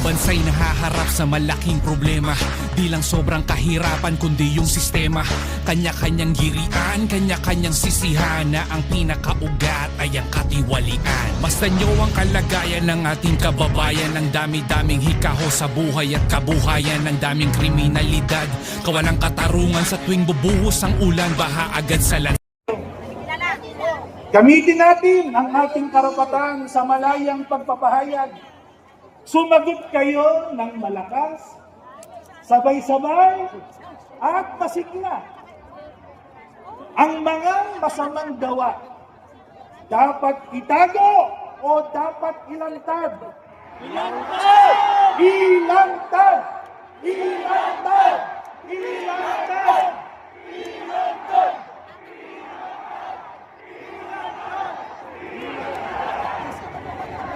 bansa'y nahaharap sa malaking problema. Di lang sobrang kahirapan kundi yung sistema. Kanya-kanyang girian, kanya-kanyang sisihan, na ang pinakaugat ay ang katiwalian. Basta nyo ang kalagayan ng ating kababayan, ang dami-daming hikaho sa buhay at kabuhayan, ang daming kriminalidad, kawalang katarungan sa tuwing bubuhos ang ulan, baha agad sa lansangan. Gamitin natin ang ating karapatan sa malayang pagpapahayag. Sumagot kayo ng malakas, sabay-sabay at masigla. Ang mga masamang gawa dapat itago o dapat ilantad? Ilantad! Ilantad!